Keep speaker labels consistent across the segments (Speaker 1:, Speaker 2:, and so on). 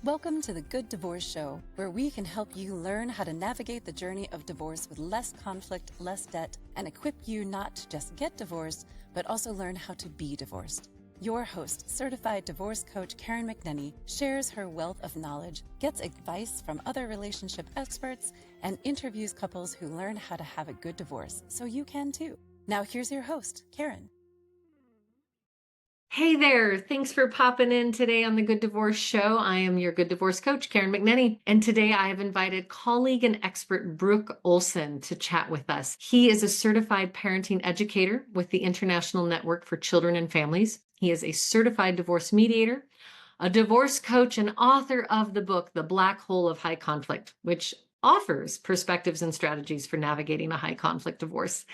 Speaker 1: Welcome to the Good Divorce Show, where we can help you learn how to navigate the journey of divorce with less conflict, less debt, and equip you not to just get divorced, but also learn how to be divorced. Your host, certified divorce coach Karen McNenny, shares her wealth of knowledge, gets advice from other relationship experts, and interviews couples who learn how to have a good divorce, so you can too. Now here's your host, Karen.
Speaker 2: Hey there. Thanks for popping in today on the Good Divorce Show. I am your Good Divorce coach, Karen McNenny. And today I have invited colleague and expert Brook Olsen to chat with us. He is a certified parenting educator with the International Network for Children and Families. He is a certified divorce mediator, a divorce coach, and author of the book, The Black Hole of High Conflict, which offers perspectives and strategies for navigating a high conflict divorce.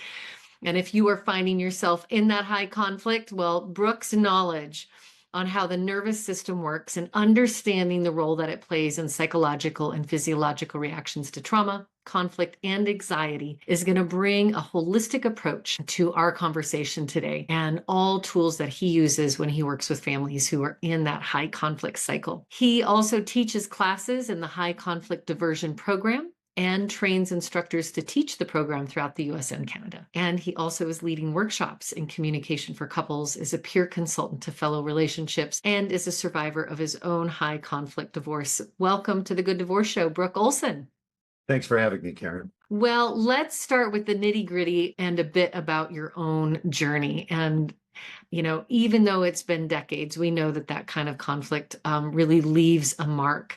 Speaker 2: And if you are finding yourself in that high conflict, well, Brook's knowledge on how the nervous system works and understanding the role that it plays in psychological and physiological reactions to trauma, conflict, and anxiety is going to bring a holistic approach to our conversation today and all tools that he uses when he works with families who are in that high conflict cycle. He also teaches classes in the High Conflict Diversion Program and trains instructors to teach the program throughout the US and Canada. And he also is leading workshops in communication for couples, is a peer consultant to fellow relationships, and is a survivor of his own high conflict divorce. Welcome to the Good Divorce Show, Brook Olsen.
Speaker 3: Thanks for having me, Karen.
Speaker 2: Well, let's start with the nitty-gritty and a bit about your own journey. And even though it's been decades, we know that kind of conflict really leaves a mark.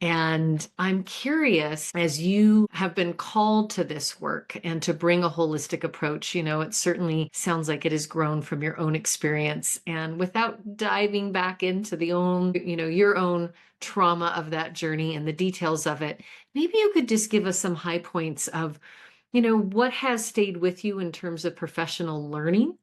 Speaker 2: And I'm curious, as you have been called to this work and to bring a holistic approach, it certainly sounds like it has grown from your own experience. And without diving back into your own trauma of that journey and the details of it, maybe you could just give us some high points of, what has stayed with you in terms of professional learning.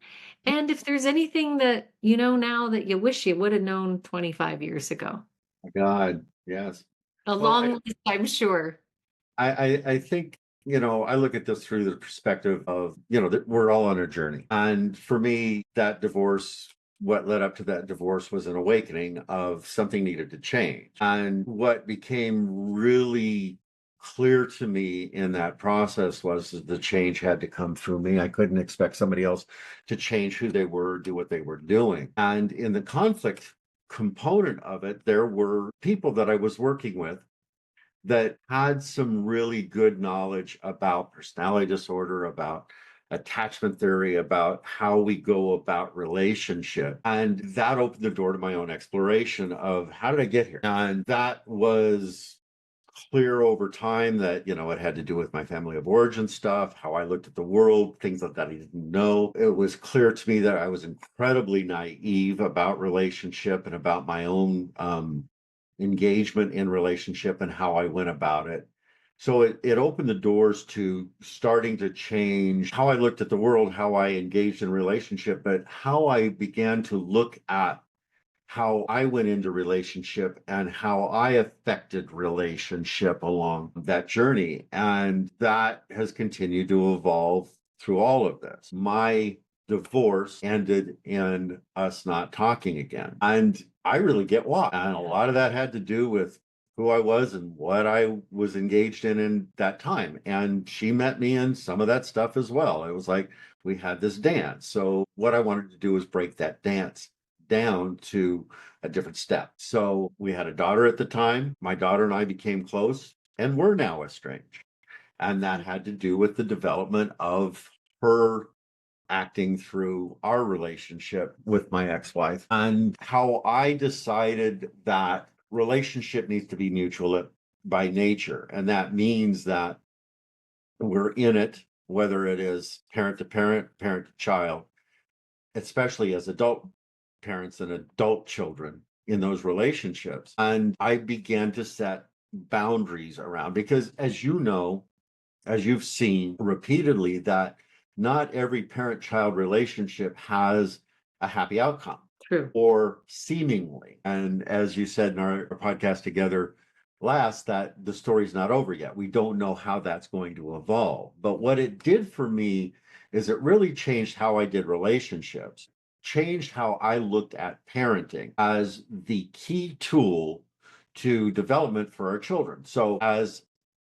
Speaker 2: And if there's anything that you know now that you wish you would have known 25 years ago.
Speaker 3: My God, yes.
Speaker 2: A
Speaker 3: Well,
Speaker 2: long list, I'm sure.
Speaker 3: I think, I look at this through the perspective of, that we're all on a journey. And for me, that divorce, what led up to that divorce was an awakening of something needed to change. And what became really clear to me in that process was that the change had to come through me. I couldn't expect somebody else to change who they were, do what they were doing. And in the conflict component of it, there were people that I was working with that had some really good knowledge about personality disorder, about attachment theory, about how we go about relationship. And that opened the door to my own exploration of how did I get here? And that was clear over time that, it had to do with my family of origin stuff, how I looked at the world, things like that I didn't know. It was clear to me that I was incredibly naive about relationship and about my own engagement in relationship and how I went about it. So it opened the doors to starting to change how I looked at the world, how I engaged in relationship, but how I began to look at how I went into relationship and how I affected relationship along that journey. And that has continued to evolve through all of this. My divorce ended in us not talking again. And I really get why. And a lot of that had to do with who I was and what I was engaged in that time. And she met me in some of that stuff as well. It was like we had this dance. So what I wanted to do was break that dance down to a different step. So we had a daughter at the time. My daughter and I became close, and we're now estranged. And that had to do with the development of her acting through our relationship with my ex-wife and how I decided that relationship needs to be mutual by nature. And that means that we're in it, whether it is parent to parent, parent to child, especially as adult parents and adult children in those relationships. And I began to set boundaries around, because as you know, as you've seen repeatedly, that not every parent-child relationship has a happy outcome.
Speaker 2: True.
Speaker 3: Or seemingly. And as you said in our podcast together last, that the story's not over yet. We don't know how that's going to evolve. But what it did for me is it really changed how I did relationships, changed how I looked at parenting as the key tool to development for our children. So as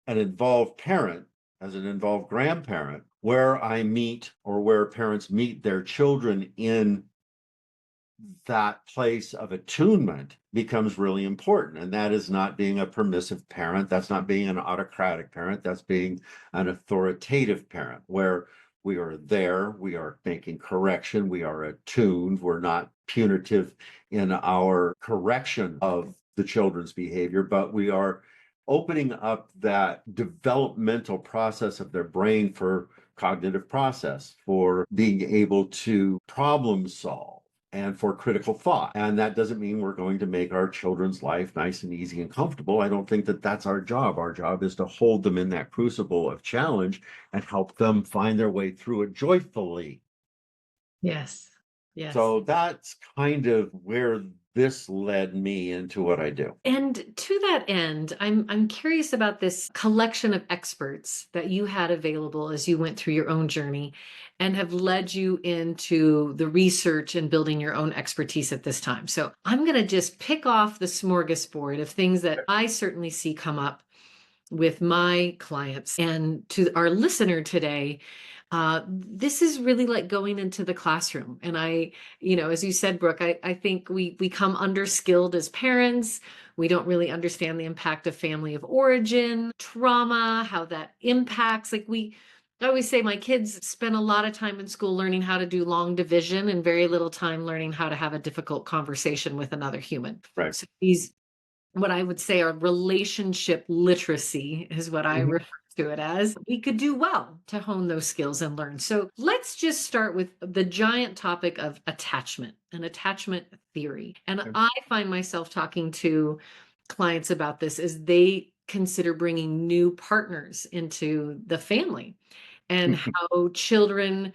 Speaker 3: an involved parent, as an involved grandparent, where I meet or where parents meet their children in that place of attunement becomes really important. And that is not being a permissive parent. That's not being an autocratic parent. That's being an authoritative parent where we are there, we are making correction, we are attuned, we're not punitive in our correction of the children's behavior, but we are opening up that developmental process of their brain for cognitive process, for being able to problem solve and for critical thought. And that doesn't mean we're going to make our children's life nice and easy and comfortable. I don't think that that's our job. Our job is to hold them in that crucible of challenge and help them find their way through it joyfully.
Speaker 2: Yes. Yes.
Speaker 3: So that's kind of where this led me into what I do.
Speaker 2: And to that end, I'm curious about this collection of experts that you had available as you went through your own journey and have led you into the research and building your own expertise at this time. So I'm going to just pick off the smorgasbord of things that I certainly see come up with my clients. And to our listener today, this is really like going into the classroom. And as you said, Brooke, I think we become underskilled as parents. We don't really understand the impact of family of origin, trauma, how that impacts. I always say my kids spend a lot of time in school learning how to do long division and very little time learning how to have a difficult conversation with another human.
Speaker 3: Right.
Speaker 2: So what I would say are relationship literacy is what I refer to it as. We could do well to hone those skills and learn. So let's just start with the giant topic of attachment and attachment theory. And I find myself talking to clients about this as they consider bringing new partners into the family and how children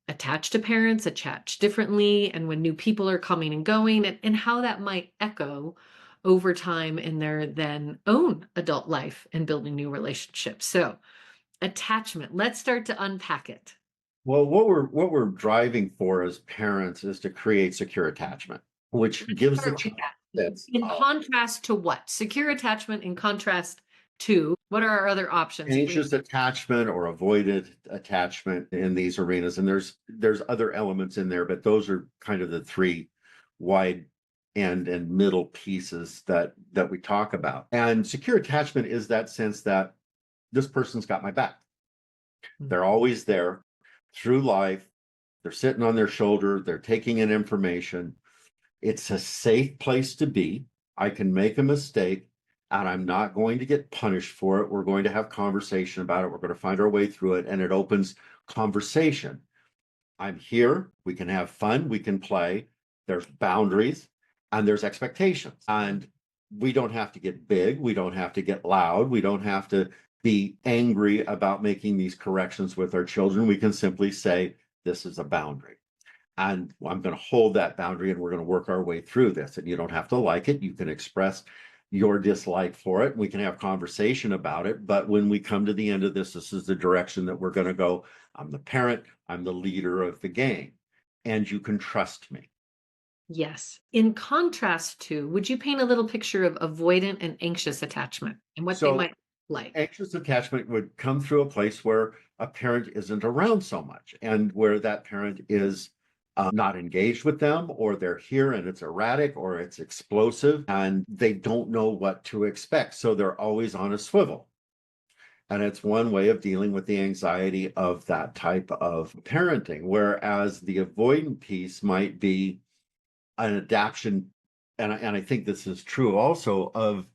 Speaker 2: attach to parents, attach differently, and when new people are coming and going, and how that might echo over time in their then own adult life and building new relationships. So attachment, let's start to unpack it.
Speaker 3: Well, what we're driving for as parents is to create secure attachment, which gives the child sense
Speaker 2: In contrast to what? Secure attachment in contrast to what are our other options?
Speaker 3: anxious attachment or avoided attachment in these arenas. And there's other elements in there, but those are kind of the three wide end and middle pieces that we talk about. And secure attachment is that sense that this person's got my back. They're always there through life. They're sitting on their shoulder. They're taking in information. It's a safe place to be. I can make a mistake and I'm not going to get punished for it. We're going to have conversation about it. We're going to find our way through it. And it opens conversation. I'm here. We can have fun. We can play. There's boundaries and there's expectations. And we don't have to get big. We don't have to get loud. We don't have to be angry about making these corrections with our children. We can simply say, this is a boundary. And I'm going to hold that boundary and we're going to work our way through this. And you don't have to like it. You can express your dislike for it. We can have conversation about it. But when we come to the end of this is the direction that we're going to go. I'm the parent. I'm the leader of the gang. And you can trust me.
Speaker 2: Yes. In contrast to, would you paint a little picture of avoidant and anxious attachment and what they might like?
Speaker 3: Anxious attachment would come through a place where a parent isn't around so much and where that parent is not engaged with them, or they're here and it's erratic or it's explosive and they don't know what to expect. So they're always on a swivel. And it's one way of dealing with the anxiety of that type of parenting. Whereas the avoidant piece might be an adaptation, and I think this is true also, of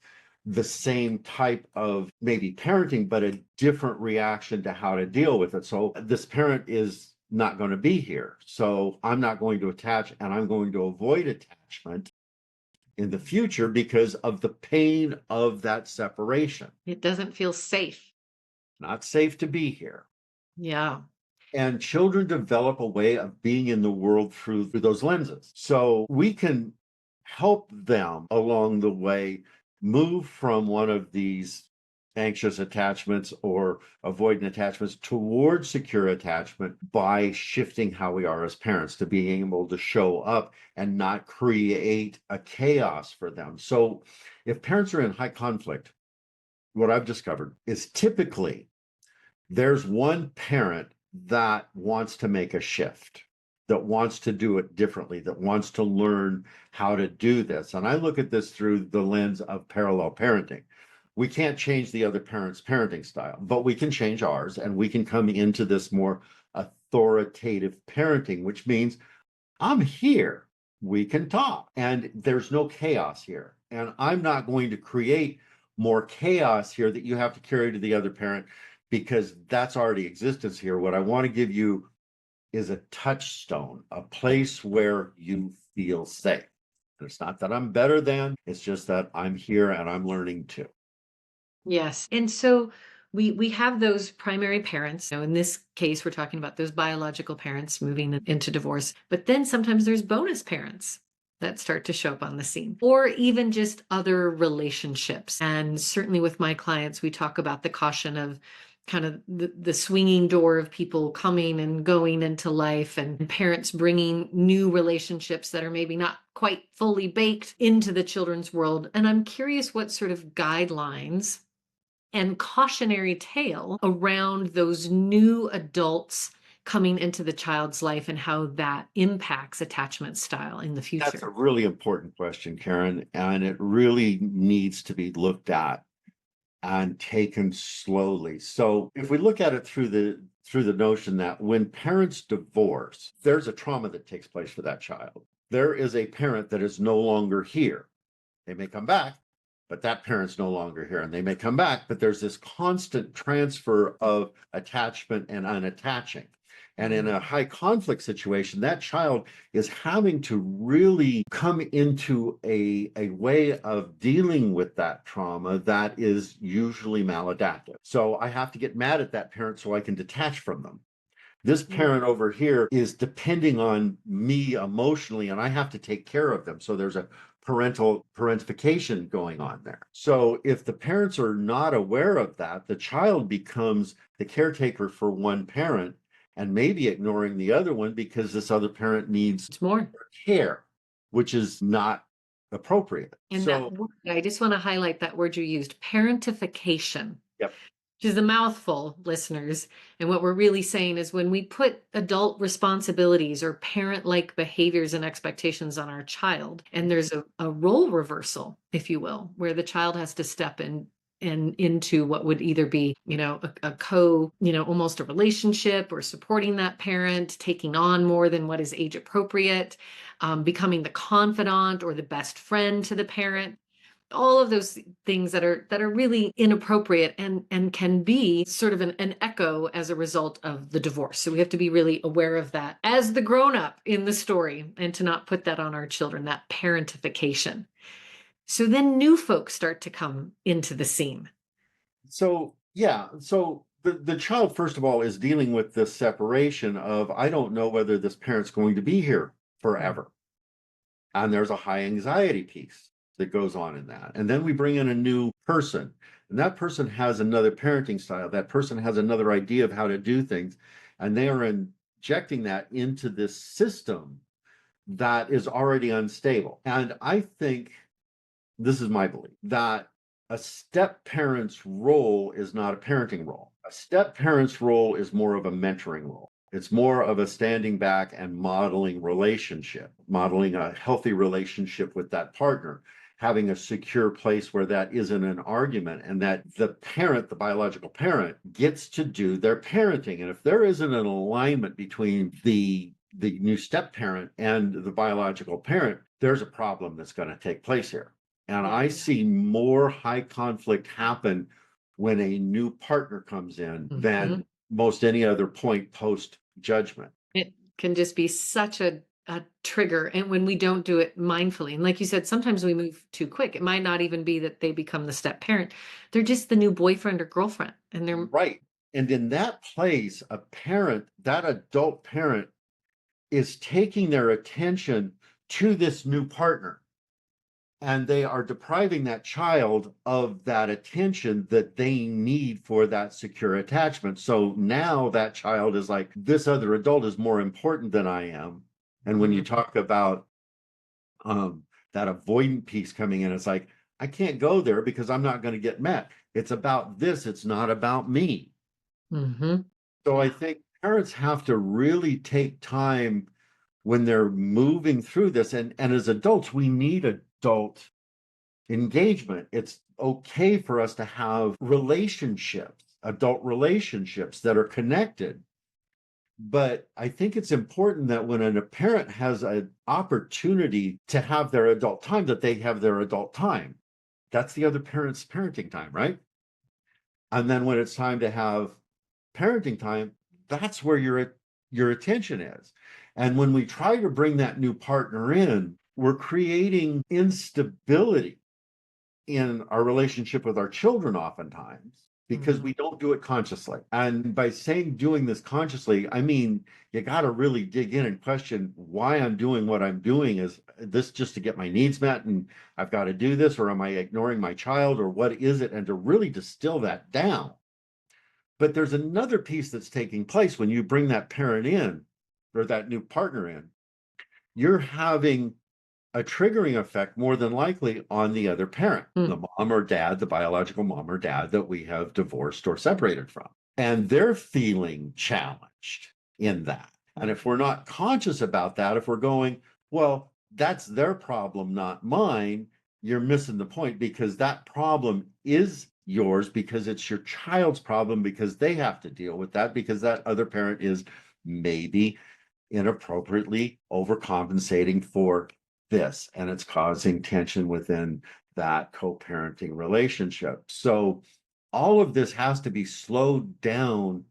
Speaker 3: the same type of maybe parenting, but a different reaction to how to deal with it. So this parent is not going to be here. So I'm not going to attach and I'm going to avoid attachment in the future because of the pain of that separation.
Speaker 2: It doesn't feel safe.
Speaker 3: Not safe to be here.
Speaker 2: Yeah.
Speaker 3: And children develop a way of being in the world through those lenses. So we can help them along the way move from one of these anxious attachments or avoidant attachments towards secure attachment by shifting how we are as parents to being able to show up and not create a chaos for them. So if parents are in high conflict, what I've discovered is typically there's one parent that wants to make a shift, that wants to do it differently, that wants to learn how to do this. And I look at this through the lens of parallel parenting. We can't change the other parent's parenting style, but we can change ours, and we can come into this more authoritative parenting, which means I'm here. We can talk, and there's no chaos here. And I'm not going to create more chaos here that you have to carry to the other parent because that's already existence here. What I want to give you is a touchstone, a place where you feel safe. And it's not that I'm better than, it's just that I'm here and I'm learning too.
Speaker 2: Yes. And so we have those primary parents. In this case, we're talking about those biological parents moving into divorce. But then sometimes there's bonus parents that start to show up on the scene, or even just other relationships. And certainly with my clients, we talk about the caution of kind of the swinging door of people coming and going into life, and parents bringing new relationships that are maybe not quite fully baked into the children's world. And I'm curious what sort of guidelines and cautionary tale around those new adults coming into the child's life and how that impacts attachment style in the
Speaker 3: That's a
Speaker 2: future.
Speaker 3: really important question, Karen, and it really needs to be looked at and taken slowly. So if we look at it through the notion that when parents divorce, there's a trauma that takes place for that child. There is a parent that is no longer here. They may come back, but that parent's no longer here, and they may come back, but there's this constant transfer of attachment and unattaching. And in a high conflict situation, that child is having to really come into a way of dealing with that trauma that is usually maladaptive. So I have to get mad at that parent so I can detach from them. This parent over here is depending on me emotionally, and I have to take care of them. So there's a parentification going on there. So if the parents are not aware of that, the child becomes the caretaker for one parent and maybe ignoring the other one because this other parent needs
Speaker 2: It's more.
Speaker 3: care, which is not appropriate.
Speaker 2: And
Speaker 3: So,
Speaker 2: that word, I just want to highlight that word you used, parentification.
Speaker 3: yep.
Speaker 2: Which is a mouthful, listeners. And what we're really saying is when we put adult responsibilities or parent-like behaviors and expectations on our child, and there's a role reversal, if you will, where the child has to step in and into what would either be, a co, almost a relationship, or supporting that parent, taking on more than what is age appropriate, becoming the confidant or the best friend to the parent. All of those things that are really inappropriate and can be sort of an echo as a result of the divorce. So we have to be really aware of that as the grown-up in the story, and to not put that on our children, that parentification. So then new folks start to come into the scene.
Speaker 3: So yeah, so the child, first of all, is dealing with this separation of, I don't know whether this parent's going to be here forever. And there's a high anxiety piece that goes on in that. And then we bring in a new person, and that person has another parenting style. That person has another idea of how to do things. And they are injecting that into this system that is already unstable. And I think, this is my belief, that a step parent's role is not a parenting role. A step parent's role is more of a mentoring role. It's more of a standing back and modeling relationship, modeling a healthy relationship with that partner, having a secure place where that isn't an argument, and that the parent, the biological parent, gets to do their parenting. And if there isn't an alignment between the new step parent and the biological parent, there's a problem that's going to take place here. And I see more high conflict happen when a new partner comes in than most any other point post judgment.
Speaker 2: It can just be such a trigger. And when we don't do it mindfully, and like you said, sometimes we move too quick. It might not even be that they become the step parent. They're just the new boyfriend or girlfriend. And they're
Speaker 3: right. And in that place, a parent, that adult parent, is taking their attention to this new partner. and they are depriving that child of that attention that they need for that secure attachment. So now that child is like, this other adult is more important than I am. And when you talk about that avoidant piece coming in, it's like, I can't go there because I'm not going to get met. It's about this, it's not about me.
Speaker 2: Mm-hmm.
Speaker 3: So I think parents have to really take time when they're moving through this. And as adults, we need adult engagement. It's okay for us to have relationships, adult relationships that are connected. But I think it's important that when a parent has an opportunity to have their adult time, that they have their adult time. That's the other parent's parenting time, right? And then when it's time to have parenting time, that's where your attention is. And when we try to bring that new partner in, we're creating instability in our relationship with our children oftentimes because we don't do it consciously. And by saying doing this consciously, I mean, you got to really dig in and question why I'm doing what I'm doing. Is this just to get my needs met and I've got to do this, or am I ignoring my child, or what is it? And to really distill that down. But there's another piece that's taking place when you bring that parent in or that new partner in. You're having a triggering effect more than likely on the other parent, the mom or dad, the biological mom or dad that we have divorced or separated from. And they're feeling challenged in that. And if we're not conscious about that, if we're going, well, that's their problem, not mine, you're missing the point, because that problem is yours because it's your child's problem, because they have to deal with that, because that other parent is maybe inappropriately overcompensating for this, and it's causing tension within that co-parenting relationship. So all of this has to be slowed down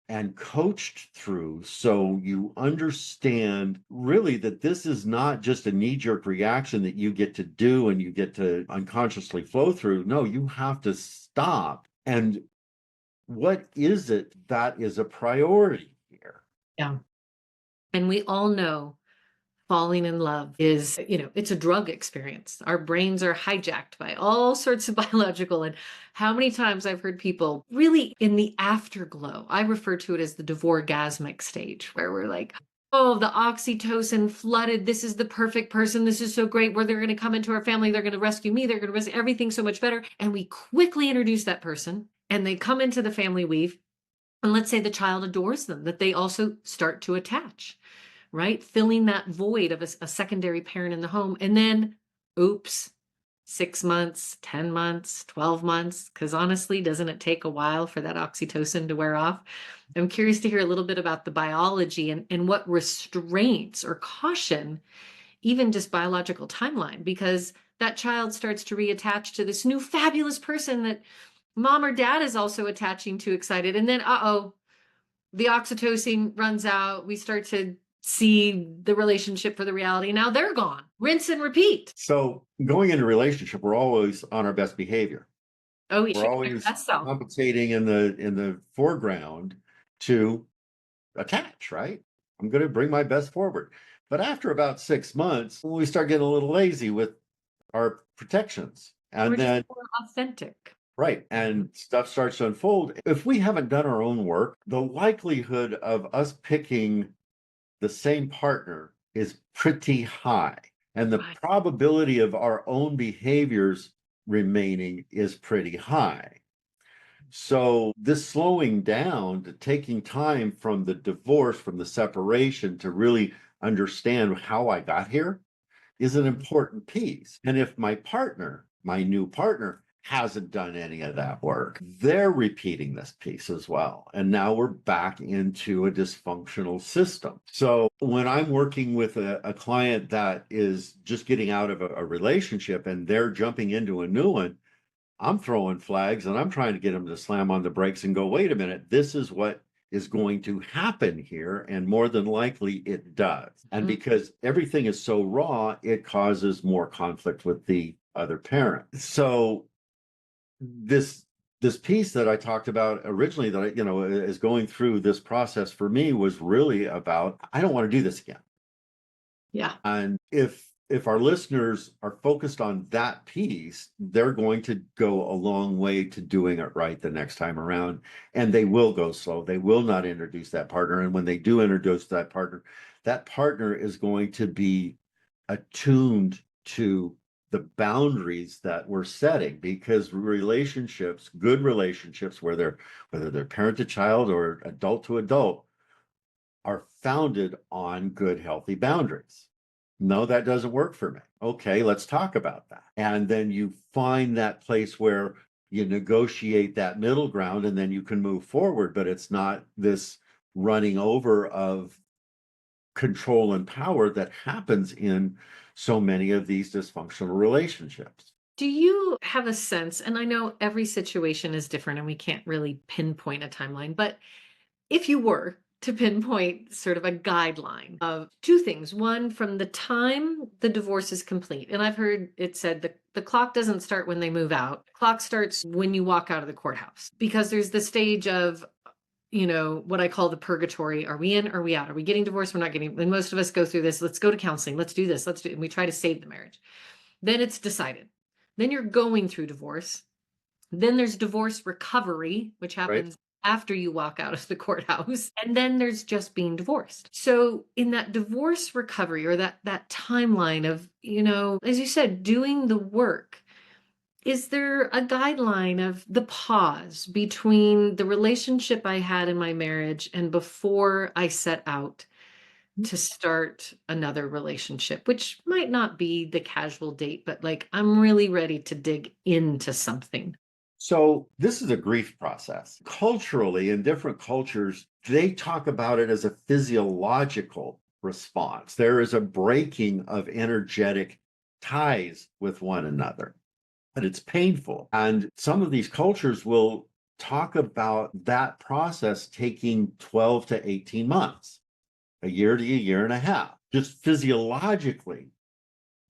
Speaker 3: and coached through, so you understand really that this is not just a knee-jerk reaction that you get to do and you get to unconsciously flow through. No, you have to stop. And what is it that is a priority here?
Speaker 2: Yeah. And we all know falling in love is, it's a drug experience. Our brains are hijacked by all sorts of biological. And how many times I've heard people really in the afterglow, I refer to it as the divorgasmic stage, where we're like, oh, the oxytocin flooded. This is the perfect person. This is so great. Where they're going to come into our family. They're going to rescue me. They're going to rescue everything so much better. And we quickly introduce that person and they come into the family weave. And let's say the child adores them, that they also start to attach, right? Filling that void of a secondary parent in the home. And then, oops, 6 months, 10 months, 12 months, because honestly, doesn't it take a while for that oxytocin to wear off? I'm curious to hear a little bit about the biology and what restraints or caution, even just biological timeline, because that child starts to reattach to this new fabulous person that mom or dad is also attaching to, excited. And then, the oxytocin runs out. We start to see the relationship for the reality. Now they're gone. Rinse and repeat.
Speaker 3: So going into a relationship, we're always on our best behavior.
Speaker 2: Oh, we
Speaker 3: We're
Speaker 2: should
Speaker 3: always
Speaker 2: best self.
Speaker 3: compensating in the foreground to attach, right? I'm going to bring my best forward. But after about 6 months, we start getting a little lazy with our protections. And
Speaker 2: We're
Speaker 3: then
Speaker 2: just more authentic.
Speaker 3: right. And stuff starts to unfold. If we haven't done our own work, the likelihood of us picking the same partner is pretty high. And the
Speaker 2: Right.
Speaker 3: probability of our own behaviors remaining is pretty high. So this slowing down, to taking time from the divorce, from the separation, to really understand how I got here is an important piece. And if my partner, my new partner, hasn't done any of that work, they're repeating this piece as well. And now we're back into a dysfunctional system. So when I'm working with a client that is just getting out of a relationship and they're jumping into a new one, I'm throwing flags and I'm trying to get them to slam on the brakes and go, wait a minute, this is what is going to happen here. And more than likely it does. And because everything is so raw, it causes more conflict with the other parent. So this piece that I talked about originally that is going through this process for me was really about, I don't want to do this again.
Speaker 2: Yeah.
Speaker 3: And if if our listeners are focused on that piece, they're going to go a long way to doing it right the next time around. And they will go slow. They will not introduce that partner. And when they do introduce that partner is going to be attuned to the boundaries that we're setting, because relationships, good relationships, whether they're parent to child or adult to adult, are founded on good, healthy boundaries. No, that doesn't work for me. Okay, let's talk about that. And then you find that place where you negotiate that middle ground, and then you can move forward, but it's not this running over of control and power that happens in so many of these dysfunctional relationships.
Speaker 2: Do you have a sense, and I know every situation is different and we can't really pinpoint a timeline, but if you were to pinpoint sort of a guideline of two things. One, from the time the divorce is complete, and I've heard it said the clock doesn't start when they move out. The clock starts when you walk out of the courthouse, because there's the stage of, what I call the purgatory. Are we in? Are we out? Are we getting divorced? We're not getting, and most of us go through this. Let's go to counseling. Let's do this. And we try to save the marriage. Then it's decided. Then you're going through divorce. Then there's divorce recovery, which happens after you walk out of the courthouse. And then there's just being divorced. So in that divorce recovery, or that timeline of, as you said, doing the work, is there a guideline of the pause between the relationship I had in my marriage and before I set out to start another relationship, which might not be the casual date, but like, I'm really ready to dig into something?
Speaker 3: So this is a grief process. Culturally, in different cultures, they talk about it as a physiological response. There is a breaking of energetic ties with one another, but it's painful. And some of these cultures will talk about that process taking 12 to 18 months, a year to a year and a half, just physiologically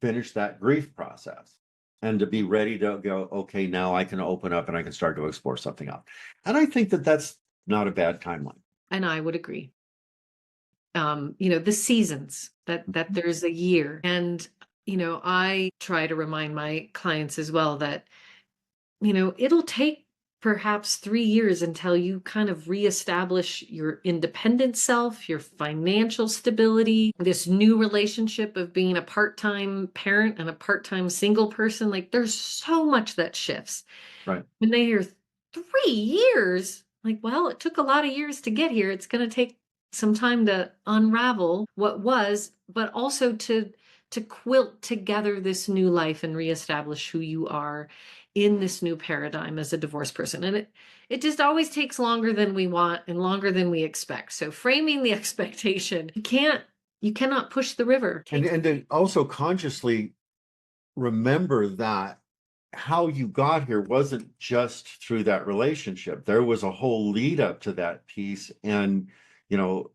Speaker 3: finish that grief process. And to be ready to go, okay, now I can open up and I can start to explore something else. And I think that that's not a bad timeline.
Speaker 2: And I would agree. The seasons that there's a year. And, I try to remind my clients as well that, it'll take perhaps 3 years until you kind of reestablish your independent self, your financial stability, this new relationship of being a part-time parent and a part-time single person. Like, there's so much that shifts.
Speaker 3: Right.
Speaker 2: When they hear 3 years, like, well, it took a lot of years to get here. It's going to take some time to unravel what was, but also to quilt together this new life and reestablish who you are in this new paradigm as a divorced person. And it just always takes longer than we want and longer than we expect. So framing the expectation, you cannot push the river.
Speaker 3: And to also consciously remember that how you got here wasn't just through that relationship. There was a whole lead up to that piece, and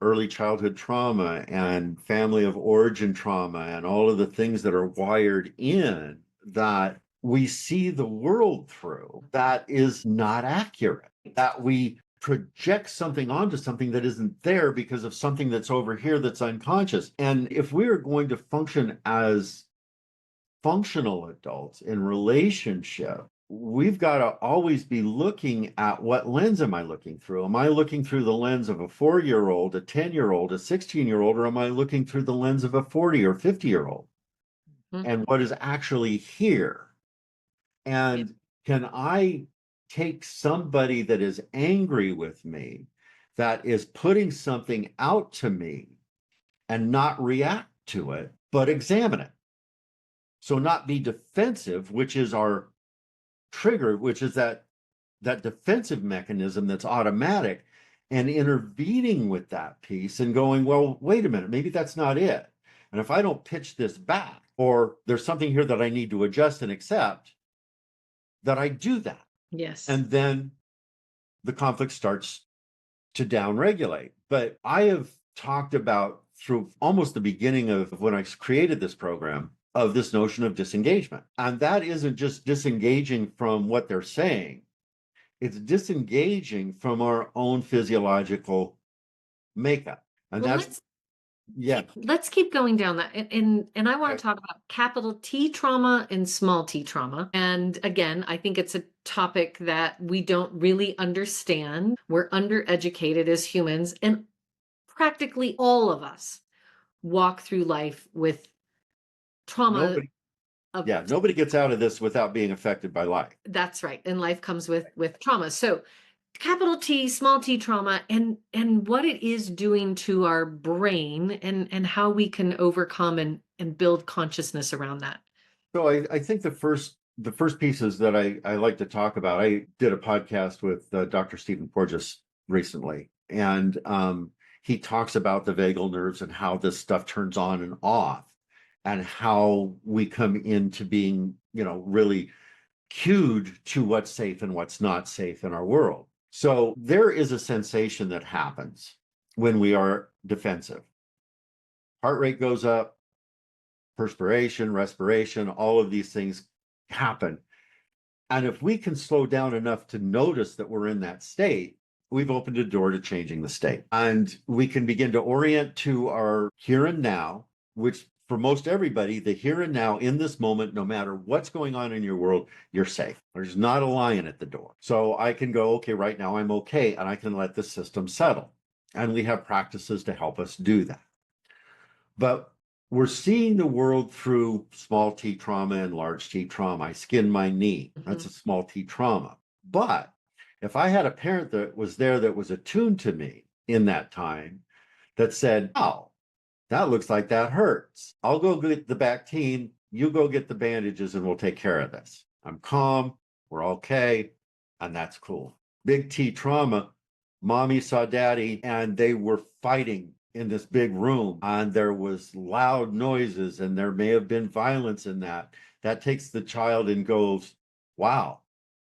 Speaker 3: early childhood trauma and family of origin trauma and all of the things that are wired in that we see the world through that is not accurate, that we project something onto something that isn't there because of something that's over here that's unconscious. And if we are going to function as functional adults in relationship, we've got to always be looking at what lens am I looking through? Am I looking through the lens of a 4-year-old, a 10-year-old, a 16-year-old, or am I looking through the lens of a 40 or 50-year-old? Mm-hmm. And what is actually here? And can I take somebody that is angry with me, that is putting something out to me, and not react to it, but examine it? So not be defensive, which is our trigger, which is that defensive mechanism that's automatic, and intervening with that piece and going, well, wait a minute, maybe that's not it. And if I don't pitch this back, or there's something here that I need to adjust and accept, that I do that.
Speaker 2: Yes.
Speaker 3: And then the conflict starts to downregulate. But I have talked about, through almost the beginning of when I created this program, of this notion of disengagement. And that isn't just disengaging from what they're saying. It's disengaging from our own physiological makeup. And Yeah.
Speaker 2: Let's keep going down that. And I want
Speaker 3: Okay.
Speaker 2: to talk about capital T trauma and small t trauma. And again, I think it's a topic that we don't really understand. We're undereducated as humans, and practically all of us walk through life with trauma
Speaker 3: Nobody,
Speaker 2: of.
Speaker 3: yeah, nobody gets out of this without being affected by life.
Speaker 2: That's right. And life comes with trauma. So capital T, small t trauma, and what it is doing to our brain, and how we can overcome and build consciousness around that.
Speaker 3: So I think the first pieces that I like to talk about, I did a podcast with Dr. Stephen Porges recently, and he talks about the vagal nerves and how this stuff turns on and off, and how we come into being, really cued to what's safe and what's not safe in our world. So there is a sensation that happens when we are defensive. Heart rate goes up, perspiration, respiration, all of these things happen. And if we can slow down enough to notice that we're in that state, we've opened a door to changing the state. And we can begin to orient to our here and now, which for most everybody, the here and now in this moment, no matter what's going on in your world, you're safe. There's not a lion at the door. So I can go, okay, right now I'm okay, and I can let the system settle. And we have practices to help us do that. But we're seeing the world through small t trauma and large t trauma. I skinned my knee. That's a small t trauma. But if I had a parent that was there that was attuned to me in that time, that said, oh, that looks like that hurts. I'll go get the Bactine. You go get the bandages and we'll take care of this. I'm calm. We're okay. And that's cool. Big T trauma. Mommy saw daddy and they were fighting in this big room, and there was loud noises, and there may have been violence in that. That takes the child and goes, wow,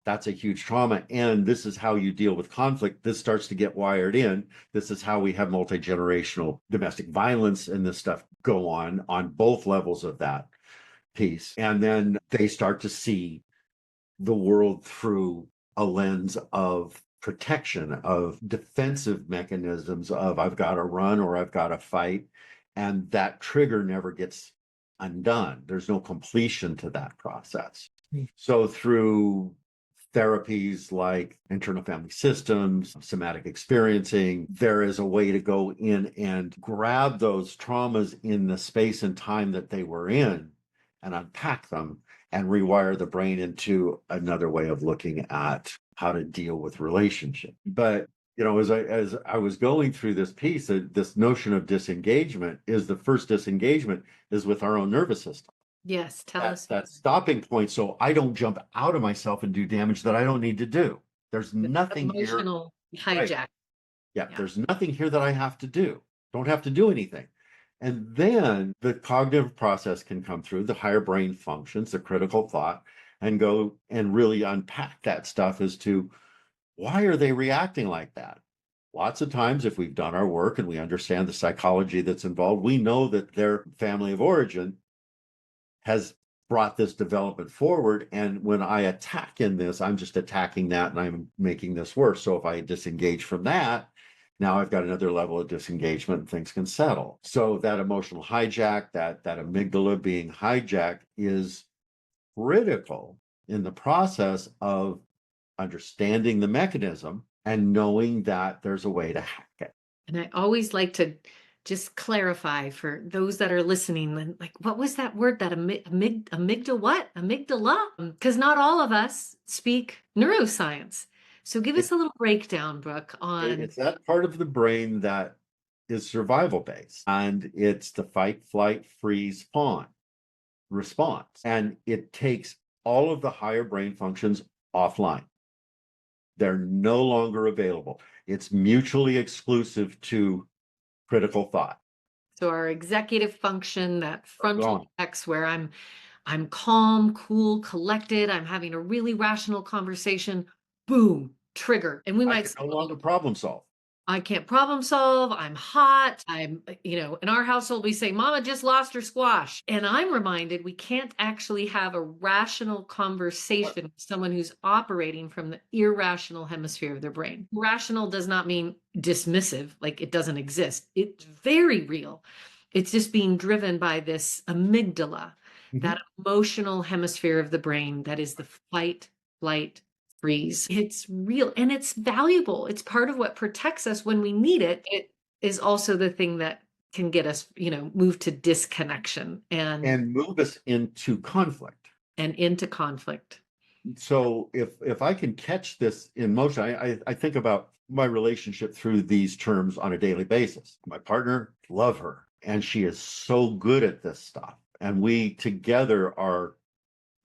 Speaker 3: that's a huge trauma. And this is how you deal with conflict. This starts to get wired in. This is how we have multi-generational domestic violence and this stuff go on both levels of that piece. And then they start to see the world through a lens of protection, of defensive mechanisms, of I've got to run or I've got to fight. And that trigger never gets undone. There's no completion to that process. So through therapies like internal family systems, somatic experiencing, there is a way to go in and grab those traumas in the space and time that they were in and unpack them and rewire the brain into another way of looking at how to deal with relationship. But as I was going through this piece, this notion of disengagement is the first disengagement is with our own nervous system.
Speaker 2: Yes, tell us.
Speaker 3: That stopping point, so I don't jump out of myself and do damage that I don't need to do. There's nothing
Speaker 2: Emotional
Speaker 3: here.
Speaker 2: hijack.
Speaker 3: Right. Yeah, there's nothing here that I have to do. Don't have to do anything. And then the cognitive process can come through, the higher brain functions, the critical thought, and go and really unpack that stuff as to why are they reacting like that? Lots of times, if we've done our work and we understand the psychology that's involved, we know that their family of origin has brought this development forward. And when I attack in this, I'm just attacking that and I'm making this worse. So if I disengage from that, now I've got another level of disengagement and things can settle. So that emotional hijack, that amygdala being hijacked is critical in the process of understanding the mechanism and knowing that there's a way to hack it.
Speaker 2: And I always like to just clarify for those that are listening, like, what was that word, that amygdala, what? Amygdala? Because not all of us speak neuroscience. So give us a little breakdown, Brooke, on.
Speaker 3: It's that part of the brain that is survival based, and it's the fight, flight, freeze, fawn response. And it takes all of the higher brain functions offline. They're no longer available. It's mutually exclusive to critical thought.
Speaker 2: So our executive function, that frontal cortex, where I'm calm, cool, collected, I'm having a really rational conversation, boom, trigger. And we might say,
Speaker 3: no longer problem solve.
Speaker 2: I can't problem solve. I'm hot. In our household, we say, Mama just lost her squash. And I'm reminded we can't actually have a rational conversation with someone who's operating from the irrational hemisphere of their brain. Rational does not mean dismissive, like it doesn't exist. It's very real. It's just being driven by this amygdala, that emotional hemisphere of the brain that is the fight, flight, freeze. It's real and it's valuable. It's part of what protects us when we need it. It is also the thing that can get us, move to disconnection
Speaker 3: And move us into conflict.
Speaker 2: and into conflict.
Speaker 3: So if I can catch this in motion, I think about my relationship through these terms on a daily basis. My partner, love her, and she is so good at this stuff. And we together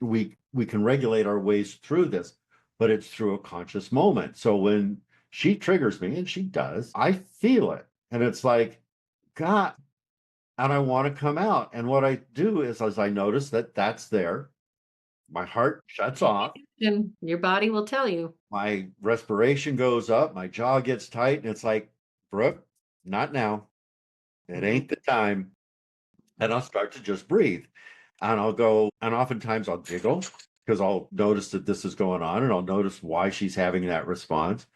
Speaker 3: we can regulate our ways through this, but it's through a conscious moment. So when she triggers me, and she does, I feel it. And it's like, God, and I want to come out. And what I do is, as I notice that that's there, my heart shuts off.
Speaker 2: And your body will tell you.
Speaker 3: My respiration goes up, my jaw gets tight, and it's like, Brooke, not now. It ain't the time. And I'll start to just breathe. And I'll go, and oftentimes I'll giggle because I'll notice that this is going on and I'll notice why she's having that response.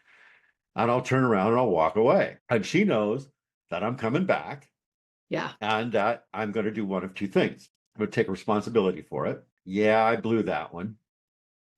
Speaker 3: And I'll turn around and I'll walk away. And she knows that I'm coming back.
Speaker 2: Yeah.
Speaker 3: And that I'm going to do one of two things. I'm going to take responsibility for it. Yeah, I blew that one.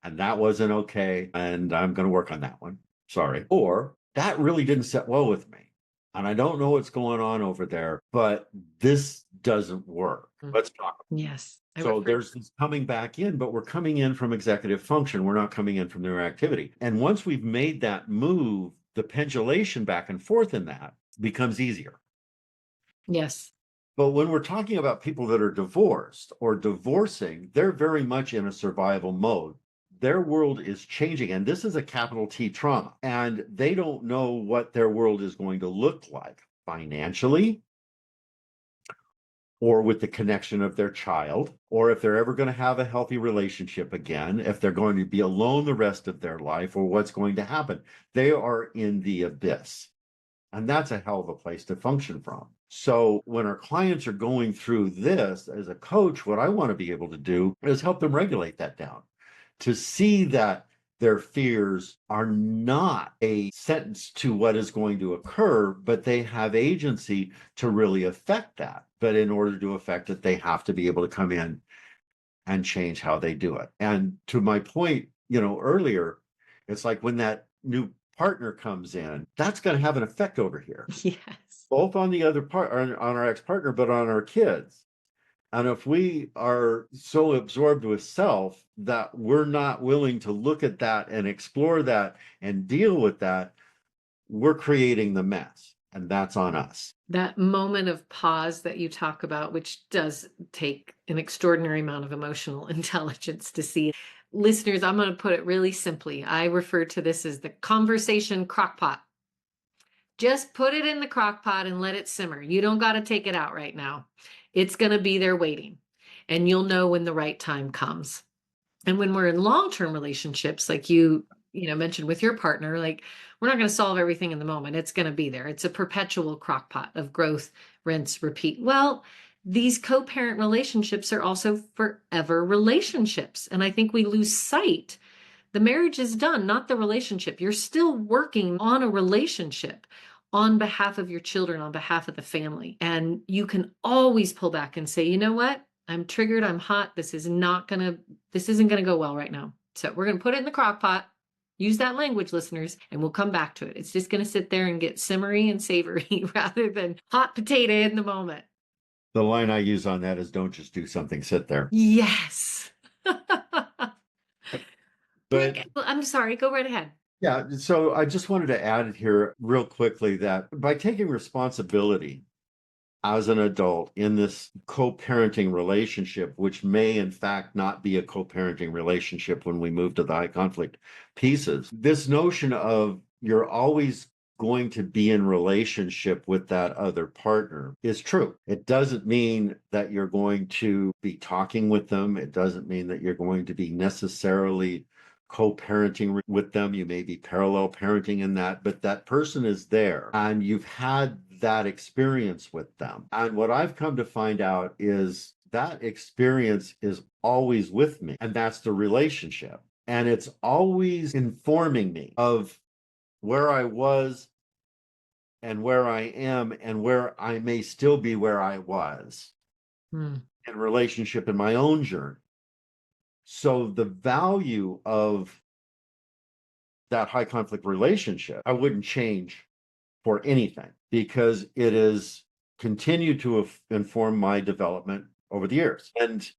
Speaker 3: And that wasn't okay. And I'm going to work on that one. Sorry. Or that really didn't sit well with me. And I don't know what's going on over there, but this doesn't work. Let's talk.
Speaker 2: Yes.
Speaker 3: So there's this coming back in, but we're coming in from executive function. We're not coming in from their activity. And once we've made that move, the pendulation back and forth in that becomes easier.
Speaker 2: Yes.
Speaker 3: But when we're talking about people that are divorced or divorcing, they're very much in a survival mode. Their world is changing, and this is a capital T trauma, and they don't know what their world is going to look like financially, or with the connection of their child, or if they're ever going to have a healthy relationship again, if they're going to be alone the rest of their life, or what's going to happen. They are in the abyss. And that's a hell of a place to function from. So when our clients are going through this, as a coach, what I want to be able to do is help them regulate that down, to see that their fears are not a sentence to what is going to occur, but they have agency to really affect that. But in order to affect it, they have to be able to come in and change how they do it. And to my point, earlier, it's like when that new partner comes in, that's going to have an effect over here.
Speaker 2: Yes.
Speaker 3: Both on the other part, on our ex-partner, but on our kids. And if we are so absorbed with self that we're not willing to look at that and explore that and deal with that, we're creating the mess. And that's on us.
Speaker 2: That moment of pause that you talk about, which does take an extraordinary amount of emotional intelligence to see. Listeners, I'm going to put it really simply. I refer to this as the conversation crockpot. Just put it in the crock pot and let it simmer. You don't got to take it out right now. It's going to be there waiting, and you'll know when the right time comes. And when we're in long-term relationships, like you mentioned with your partner, like we're not going to solve everything in the moment. It's going to be there. It's a perpetual crock pot of growth, rinse, repeat. Well, these co-parent relationships are also forever relationships. And I think we lose sight. The marriage is done, not the relationship. You're still working on a relationship on behalf of your children, on behalf of the family. And you can always pull back and say, you know what? I'm triggered. I'm hot. This isn't going to go well right now. So we're going to put it in the crock pot. Use that language, listeners, and we'll come back to it. It's just going to sit there and get simmery and savory rather than hot potato in the moment.
Speaker 3: The line I use on that is, don't just do something, sit there.
Speaker 2: Yes.
Speaker 3: But
Speaker 2: I'm sorry, go right ahead.
Speaker 3: Yeah, so I just wanted to add here real quickly that by taking responsibility as an adult in this co-parenting relationship, which may in fact not be a co-parenting relationship when we move to the high conflict pieces, this notion of you're always going to be in relationship with that other partner is true. It doesn't mean that you're going to be talking with them. It doesn't mean that you're going to be necessarily co-parenting with them. You may be parallel parenting in that, but that person is there and you've had that experience with them. And what I've come to find out is that experience is always with me, and that's the relationship. And it's always informing me of where I was and where I am and where I may still be where I was
Speaker 2: Mm.
Speaker 3: in relationship in my own journey. So the value of that high conflict relationship, I wouldn't change for anything because it has continued to inform my development over the years. And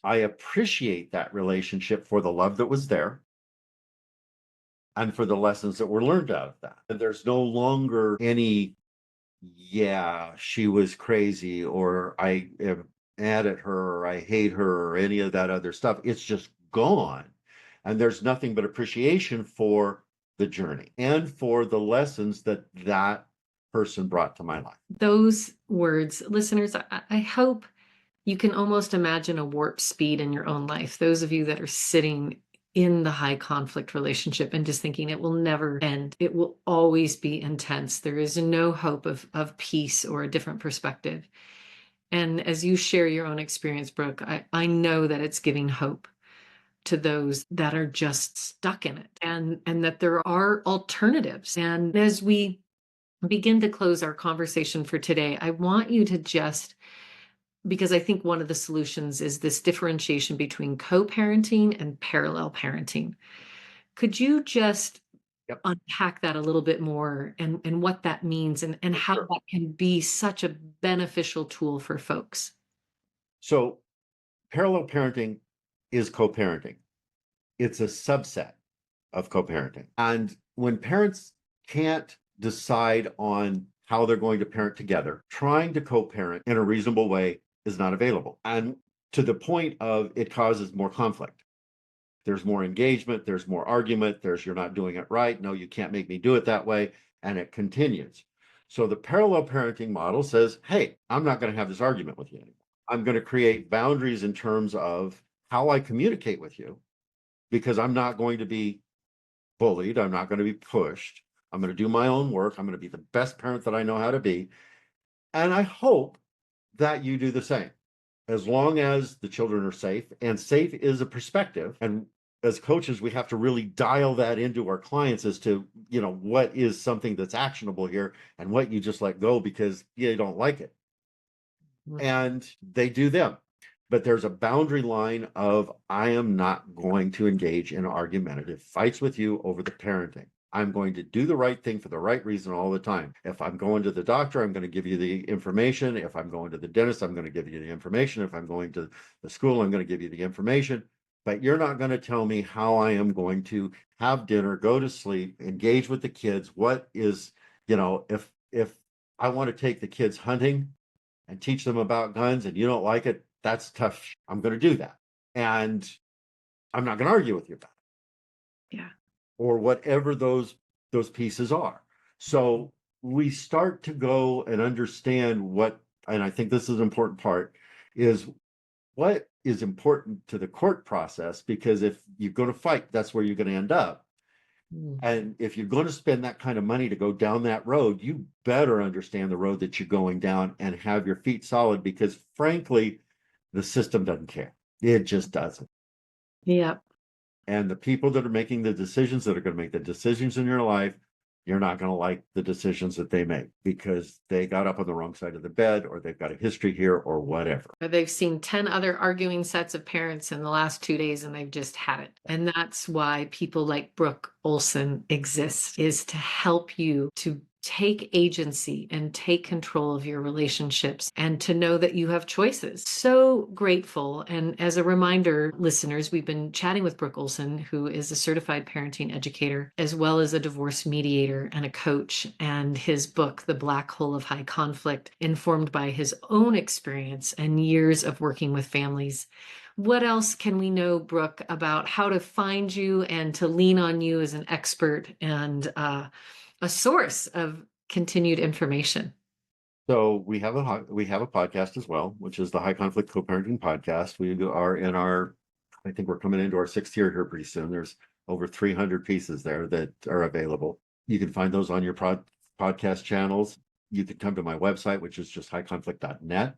Speaker 3: I appreciate that relationship for the love that was there and for the lessons that were learned out of that. And there's no longer any, yeah, she was crazy, or I am mad at her, or I hate her, or any of that other stuff. It's just gone. And there's nothing but appreciation for the journey and for the lessons that that person brought to my life.
Speaker 2: Those words, listeners, I hope you can almost imagine a warp speed in your own life. Those of you that are sitting in the high conflict relationship and just thinking it will never end. It will always be intense. There is no hope of peace or a different perspective. And as you share your own experience, Brooke, I know that it's giving hope to those that are just stuck in it, and that there are alternatives. And as we begin to close our conversation for today, I want you to just, because I think one of the solutions is this differentiation between co-parenting and parallel parenting. Could you just
Speaker 3: Yep.
Speaker 2: unpack that a little bit more, and what that means, and how
Speaker 3: Sure.
Speaker 2: that can be such a beneficial tool for folks?
Speaker 3: So parallel parenting is co-parenting. It's a subset of co-parenting. And when parents can't decide on how they're going to parent together, trying to co-parent in a reasonable way is not available. And to the point of it causes more conflict. There's more engagement, there's more argument, there's you're not doing it right. No, you can't make me do it that way. And it continues. So the parallel parenting model says, hey, I'm not going to have this argument with you anymore. I'm going to create boundaries in terms of how I communicate with you because I'm not going to be bullied. I'm not going to be pushed. I'm going to do my own work. I'm going to be the best parent that I know how to be. And I hope that you do the same as long as the children are safe. And safe is a perspective. And as coaches, we have to really dial that into our clients as to, what is something that's actionable here and what you just let go because you don't like it. And they do them. But there's a boundary line of I am not going to engage in argumentative fights with you over the parenting. I'm going to do the right thing for the right reason all the time. If I'm going to the doctor, I'm going to give you the information. If I'm going to the dentist, I'm going to give you the information. If I'm going to the school, I'm going to give you the information. But you're not going to tell me how I am going to have dinner, go to sleep, engage with the kids. What is, if I want to take the kids hunting and teach them about guns and you don't like it, that's tough. I'm going to do that. And I'm not going to argue with you about it.
Speaker 2: Yeah.
Speaker 3: Or whatever those pieces are. So we start to go and understand what, and I think this is an important part, is what is important to the court process, because if you're going to fight, that's where you're going to end up. And if you're going to spend that kind of money to go down that road, you better understand the road that you're going down and have your feet solid, because frankly, the system doesn't care. It just doesn't.
Speaker 2: Yeah.
Speaker 3: And the people that are making the decisions, that are going to make the decisions in your life, you're not going to like the decisions that they make because they got up on the wrong side of the bed, or they've got a history here, or whatever.
Speaker 2: Or they've seen 10 other arguing sets of parents in the last 2 days and they've just had it. And that's why people like Brook Olsen exist, is to help you to take agency and take control of your relationships and to know that you have choices. So grateful. And as a reminder, listeners, we've been chatting with Brook Olsen, who is a certified parenting educator, as well as a divorce mediator and a coach. And his book, The Black Hole of High Conflict, informed by his own experience and years of working with families. What else can we know, Brooke, about how to find you and to lean on you as an expert and a source of continued information?
Speaker 3: So we have a podcast as well, which is the High Conflict Co-Parenting Podcast. We are in I think we're coming into our 6th year here pretty soon. There's over 300 pieces there that are available. You can find those on your podcast channels. You can come to my website, which is just highconflict.net,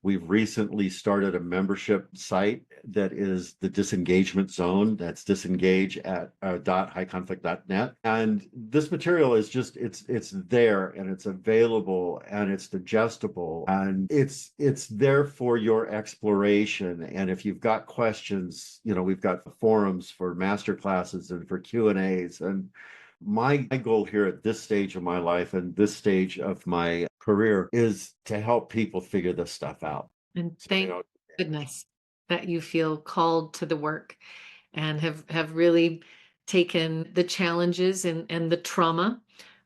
Speaker 3: We've recently started a membership site that is the disengagement zone. That's disengage at .highconflict.net. And this material is just, it's there and it's available and it's digestible and it's there for your exploration. And if you've got questions, we've got the forums for masterclasses and for Q&As. And my goal here at this stage of my life and this stage of my career is to help people figure this stuff out.
Speaker 2: And thank goodness that you feel called to the work and have really taken the challenges and the trauma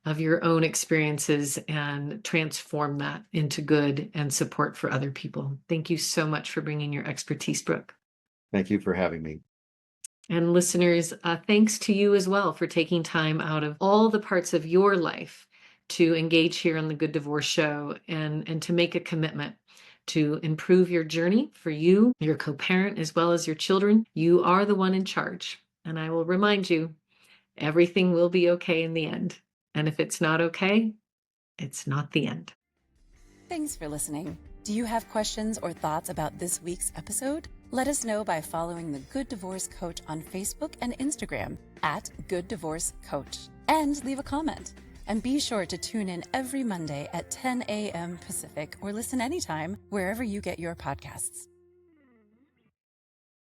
Speaker 2: of your own experiences and transform that into good and support for other people. Thank you so much for bringing your expertise, Brook.
Speaker 3: Thank you for having me.
Speaker 2: And listeners, thanks to you as well for taking time out of all the parts of your life to engage here on the Good Divorce Show and to make a commitment to improve your journey for you, your co-parent, as well as your children. You are the one in charge. And I will remind you, everything will be okay in the end. And if it's not okay, it's not the end.
Speaker 1: Thanks for listening. Do you have questions or thoughts about this week's episode? Let us know by following the Good Divorce Coach on Facebook and Instagram at Good Divorce Coach, and leave a comment. And be sure to tune in every Monday at 10 a.m. Pacific or listen anytime wherever you get your podcasts.